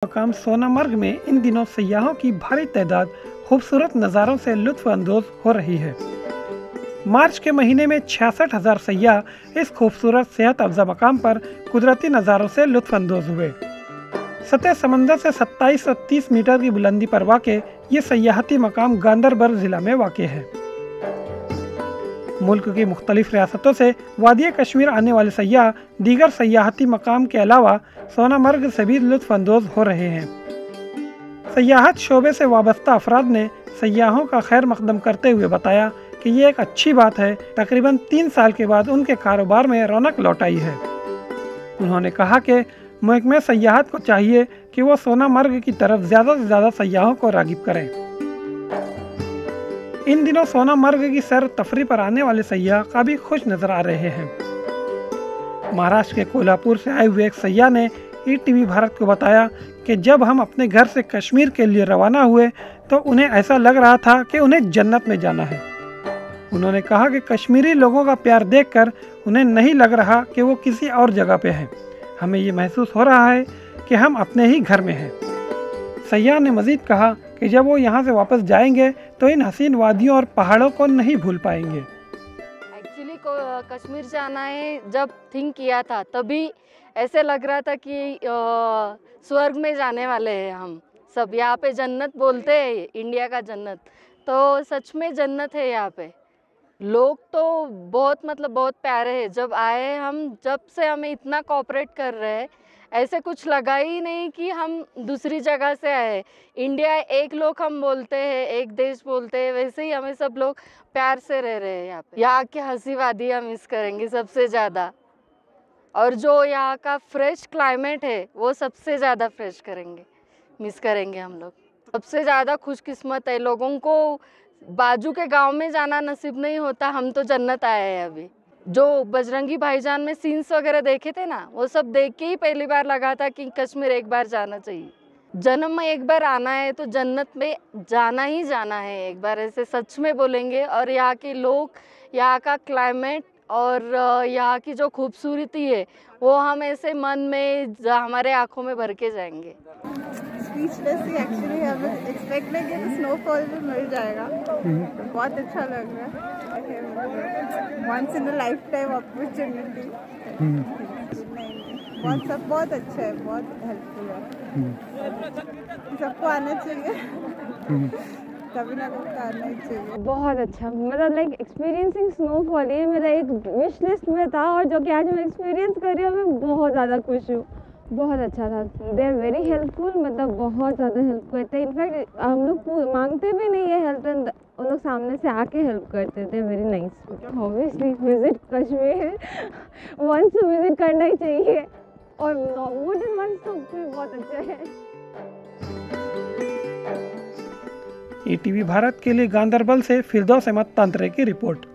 मकाम सोनामर्ग में इन दिनों सैयाहों की भारी तादाद खूबसूरत नज़ारों से लुत्फ अंदोज हो रही है। मार्च के महीने में 66,000 सैयाह इस खूबसूरत सेहत अफजा मकाम पर कुदरती नज़ारों से लुत्फ अंदोज हुए। सतह समंदर से 27 से 30 मीटर की बुलंदी पर वाक़े ये सयाहती मकाम गांदरबल ज़िला में वाक़े है। मुल्क की मुख्तलिफ रियासतों से वादी कश्मीर आने वाले सयाह दीगर सयाहती मकाम के अलावा सोनामर्ग से भी लुत्फ अंदोज हो रहे हैं। सयाहत शोबे से वाबस्ता अफराद ने सयाहों का खैर मकदम करते हुए बताया कि ये एक अच्छी बात है। तकरीबन 3 साल के बाद उनके कारोबार में रौनक लौट आई है। उन्होंने कहा कि महकमे सयाहत को चाहिए कि वो सोनामर्ग की तरफ ज़्यादा से ज़्यादा सयाहों को रागिब करें। इन दिनों सोनामर्ग की सैर तफरी पर आने वाले सयाह काफ़ी खुश नज़र आ रहे हैं। महाराष्ट्र के कोल्हापुर से आए हुए एक सयाह ने ईटीवी भारत को बताया कि जब हम अपने घर से कश्मीर के लिए रवाना हुए तो उन्हें ऐसा लग रहा था कि उन्हें जन्नत में जाना है। उन्होंने कहा कि कश्मीरी लोगों का प्यार देखकर उन्हें नहीं लग रहा कि वो किसी और जगह पे हैं। हमें ये महसूस हो रहा है कि हम अपने ही घर में हैं। सयाह ने मज़ीद कहा कि जब वो यहाँ से वापस जाएंगे तो इन हसीन वादियों और पहाड़ों को नहीं भूल पाएंगे। एक्चुअली कश्मीर जाना है जब थिंक किया था तभी ऐसे लग रहा था कि स्वर्ग में जाने वाले हैं हम सब। यहाँ पे जन्नत बोलते हैं, इंडिया का जन्नत, तो सच में जन्नत है यहाँ पे। लोग तो बहुत प्यारे हैं। जब आए हम, जब से हमें इतना कोऑपरेट कर रहे हैं, ऐसे कुछ लगा ही नहीं कि हम दूसरी जगह से आए। इंडिया एक लोग हम बोलते हैं, एक देश बोलते हैं, वैसे ही हमें सब लोग प्यार से रह रहे हैं यहाँ पे। यहाँ की हंसी वादियाँ मिस करेंगे सबसे ज़्यादा, और जो यहाँ का फ्रेश क्लाइमेट है वो सबसे ज़्यादा मिस करेंगे हम लोग। सबसे ज़्यादा खुशकिस्मत है लोगों को बाजू के गांव में जाना नसीब नहीं होता। हम तो जन्नत आए हैं अभी। जो बजरंगी भाईजान में सीन्स वगैरह देखे थे ना, वो सब देख के ही पहली बार लगा था कि कश्मीर एक बार जाना चाहिए। जन्म में एक बार आना है तो जन्नत में जाना ही जाना है एक बार, ऐसे सच में बोलेंगे। और यहाँ के लोग, यहाँ का क्लाइमेट और यहाँ की जो खूबसूरती है वो हम ऐसे मन में, हमारे आँखों में भर के जाएंगे। स्पीचलेस ही एक्चुअली हमें एक्सपेक्ट नहीं किया कि स्नोफॉल भी मिल जाएगा। बहुत अच्छा लग रहा है। Once in a life time opportunity. बहुत अच्छा है, बहुत हेल्पफुल है। सबको आना चाहिए। कभी ना कभी आना ही चाहिए। बहुत अच्छा, मतलब लाइक एक्सपीरियंसिंग स्नोफॉल ये मेरा एक विश लिस्ट में था, और जो कि आज मैं एक्सपीरियंस कर रही हूँ, मैं बहुत ज़्यादा खुश हूँ। बहुत अच्छा था। दे आर वेरी हेल्पफुल, मतलब बहुत ज़्यादा हेल्प करते हैं। इनफैक्ट हम लोग मांगते भी नहीं है हेल्प, उन लोग सामने से आके हेल्प करते थे। Very nice. Obviously visit Kashmir once visit करना ही चाहिए, और मोर देन वंस तो बहुत अच्छा है। ईटीवी भारत के लिए गांदरबल से फिरदौस अहमद तांत्रे की रिपोर्ट।